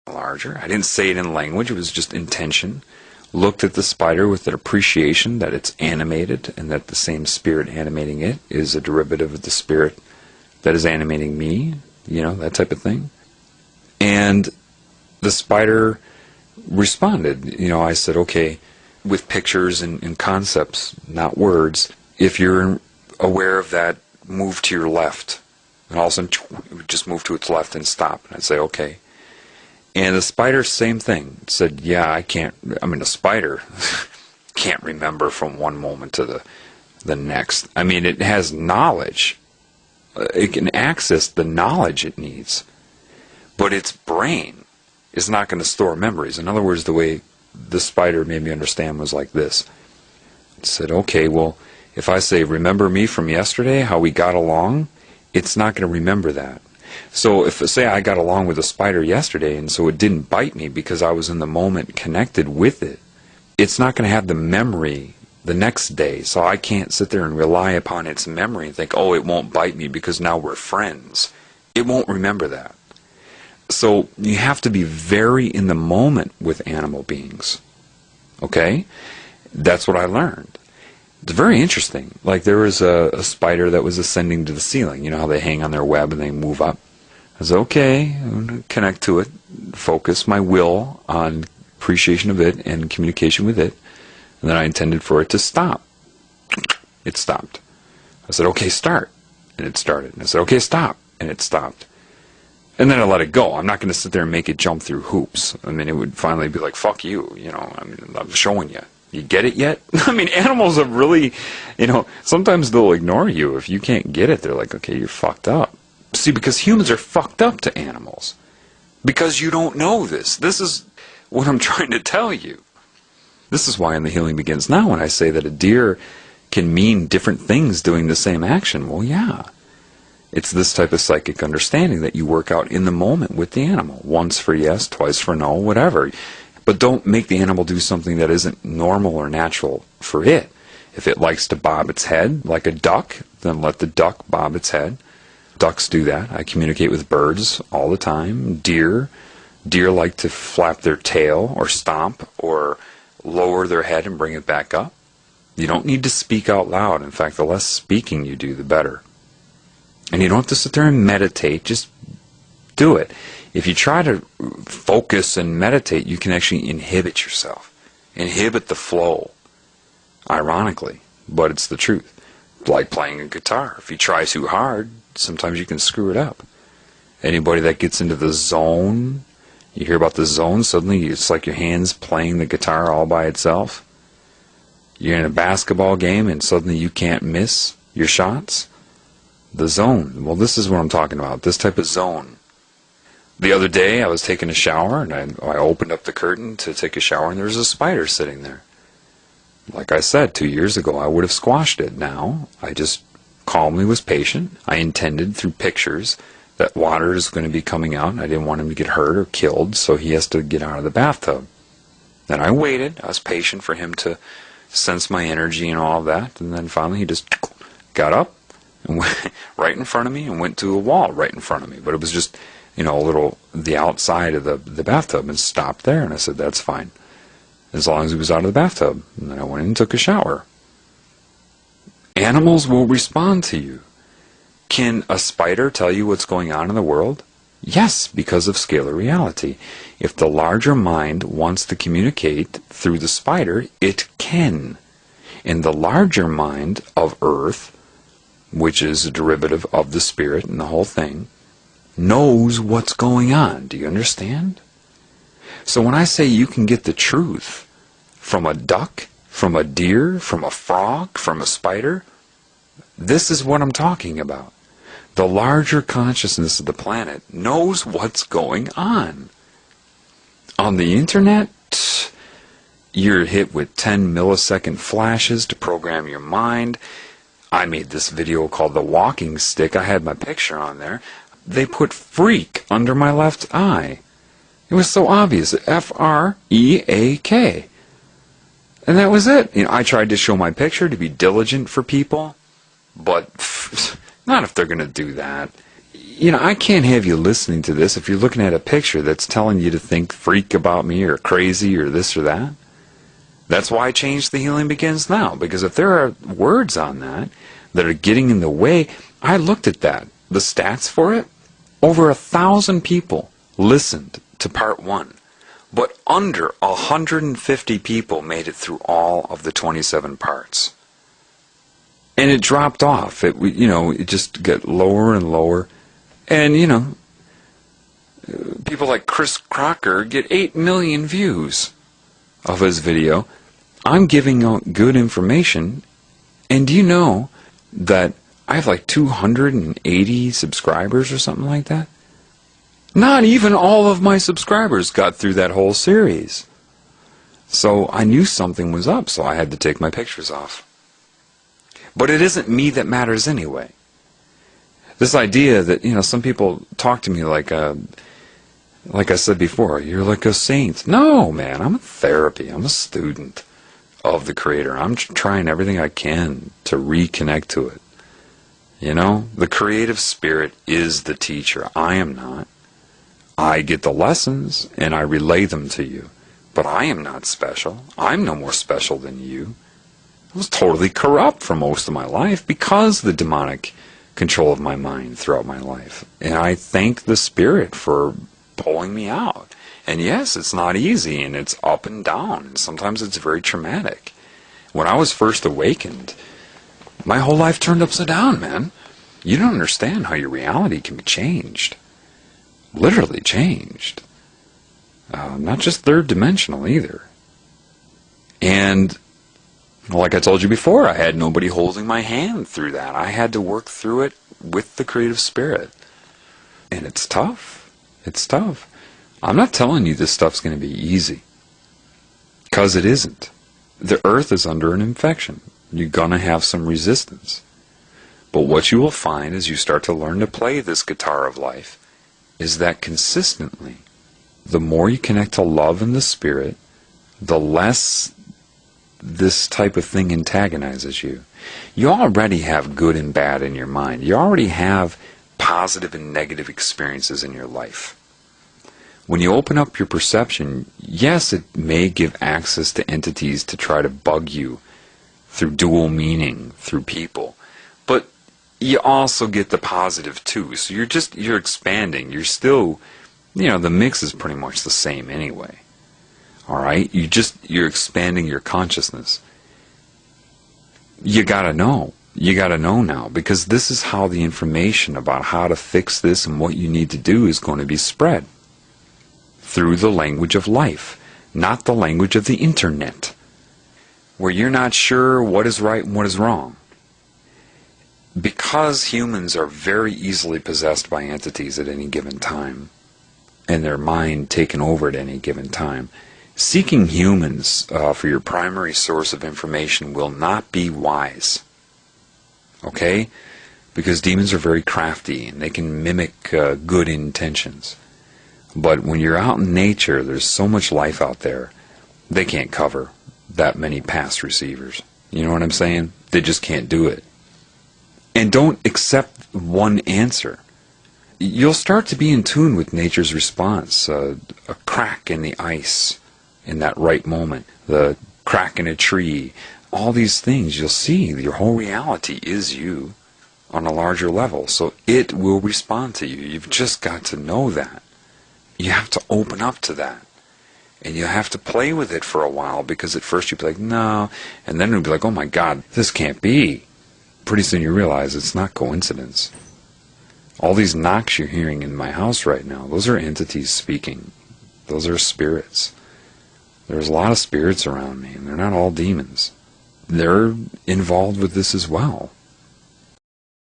larger. I didn't say it in language, it was just intention. Looked at the spider with an appreciation that it's animated and that the same spirit animating it is a derivative of the spirit that is animating me, that type of thing. And the spider responded. I said, okay, with pictures and concepts, not words, if you're aware of that, move to your left. And all of a sudden, it would just move to its left and stop. And I'd say, okay. And the spider, same thing. It said, yeah, a spider can't remember from one moment to the next. It has knowledge. It can access the knowledge it needs. But its brain is not going to store memories. In other words, the way the spider made me understand was like this. It said, okay, well, if I say, remember me from yesterday, how we got along, it's not going to remember that. So if, say, I got along with a spider yesterday, and so it didn't bite me because I was in the moment connected with it, it's not going to have the memory the next day. So I can't sit there and rely upon its memory and think, oh, it won't bite me because now we're friends. It won't remember that. So you have to be very in the moment with animal beings. Okay? That's what I learned. It's very interesting. Like there was a spider that was ascending to the ceiling. You know how they hang on their web and they move up? I said, okay, I'm going to connect to it, focus my will on appreciation of it and communication with it. And then I intended for it to stop. It stopped. I said, okay, start. And it started. And I said, okay, stop. And it stopped. And then I let it go. I'm not going to sit there and make it jump through hoops. It would finally be like, fuck you. I'm showing you. You get it yet? Animals are really, sometimes they'll ignore you. If you can't get it, they're like, okay, you're fucked up. See, because humans are fucked up to animals. Because you don't know this. This is what I'm trying to tell you. This is why in the Healing Begins Now, when I say that a deer can mean different things doing the same action, well, yeah. It's this type of psychic understanding that you work out in the moment with the animal. Once for yes, twice for no, whatever. But don't make the animal do something that isn't normal or natural for it. If it likes to bob its head like a duck, then let the duck bob its head. Ducks do that. I communicate with birds all the time. Deer like to flap their tail or stomp or lower their head and bring it back up. You don't need to speak out loud. In fact, the less speaking you do, the better. And you don't have to sit there and meditate. Just do it. If you try to focus and meditate, you can actually inhibit yourself. Inhibit the flow. Ironically, but it's the truth. Like playing a guitar. If you try too hard, sometimes you can screw it up. Anybody that gets into the zone, you hear about the zone, suddenly it's like your hand's playing the guitar all by itself. You're in a basketball game and suddenly you can't miss your shots. The zone. Well, this is what I'm talking about. This type of zone. The other day I was taking a shower and I opened up the curtain to take a shower and there was a spider sitting there. Like I said, 2 years ago I would have squashed it. Now I just calmly was patient. I intended through pictures that water is going to be coming out and I didn't want him to get hurt or killed, so he has to get out of the bathtub. Then I waited. I was patient for him to sense my energy and all of that, and then finally he just got up and went right in front of me and went to a wall right in front of me. But it was just, the outside of the bathtub and stopped there. And I said, that's fine. As long as he was out of the bathtub. And then I went in and took a shower. Animals will respond to you. Can a spider tell you what's going on in the world? Yes, because of scalar reality. If the larger mind wants to communicate through the spider, it can. And the larger mind of Earth, which is a derivative of the spirit and the whole thing, knows what's going on. Do you understand? So when I say you can get the truth from a duck, from a deer, from a frog, from a spider, this is what I'm talking about. The larger consciousness of the planet knows what's going on. On the internet, you're hit with 10 millisecond flashes to program your mind. I made this video called The Walking Stick. I had my picture on there. They put freak under my left eye. It was so obvious. F-R-E-A-K. And that was it. I tried to show my picture to be diligent for people, but not if they're going to do that. I can't have you listening to this if you're looking at a picture that's telling you to think freak about me or crazy or this or that. That's why Change the Healing begins now, because if there are words on that are getting in the way, I looked at that, the stats for it, over 1,000 people listened to part 1, but under 150 people made it through all of the 27 parts. And it dropped off. It just got lower and lower. And, people like Chris Crocker get 8 million views of his video. I'm giving out good information, and do you know that I have like 280 subscribers or something like that? Not even all of my subscribers got through that whole series. So I knew something was up, so I had to take my pictures off. But it isn't me that matters anyway. This idea that, some people talk to me like I said before, you're like a saint. No, man, I'm a therapy. I'm a student of the Creator. I'm trying everything I can to reconnect to it. The creative spirit is the teacher. I am not. I get the lessons and I relay them to you. But I am not special. I'm no more special than you. I was totally corrupt for most of my life because of the demonic control of my mind throughout my life. And I thank the Spirit for pulling me out. And yes, it's not easy, and it's up and down, and sometimes it's very traumatic. When I was first awakened, my whole life turned upside down, man. You don't understand how your reality can be changed. Literally changed. Not just third dimensional either. And like I told you before, I had nobody holding my hand through that. I had to work through it with the creative spirit. And it's tough. It's tough. I'm not telling you this stuff's going to be easy. Because it isn't. The earth is under an infection. You're going to have some resistance. But what you will find as you start to learn to play this guitar of life is that consistently, the more you connect to love and the spirit, the less this type of thing antagonizes you. You already have good and bad in your mind. You already have positive and negative experiences in your life. When you open up your perception, yes, it may give access to entities to try to bug you through dual meaning, through people. But you also get the positive too. So you're expanding. You're still, the mix is pretty much the same anyway. All right? You're expanding your consciousness. You gotta know. You gotta know now, because this is how the information about how to fix this and what you need to do is going to be spread. Through the language of life, not the language of the internet, where you're not sure what is right and what is wrong. Because humans are very easily possessed by entities at any given time, and their mind taken over at any given time, seeking humans for your primary source of information will not be wise. Okay? Because demons are very crafty, and they can mimic good intentions. But when you're out in nature, there's so much life out there, they can't cover that many past receivers. You know what I'm saying? They just can't do it. And don't accept one answer. You'll start to be in tune with nature's response. A crack in the ice in that right moment. The crack in a tree. All these things you'll see. Your whole reality is you on a larger level. So it will respond to you. You've just got to know that. You have to open up to that. And you have to play with it for a while, because at first you'll be like, no. And then you'll be like, oh my God, this can't be. Pretty soon you realize it's not coincidence. All these knocks you're hearing in my house right now, those are entities speaking. Those are spirits. There's a lot of spirits around me, and they're not all demons. They're involved with this as well.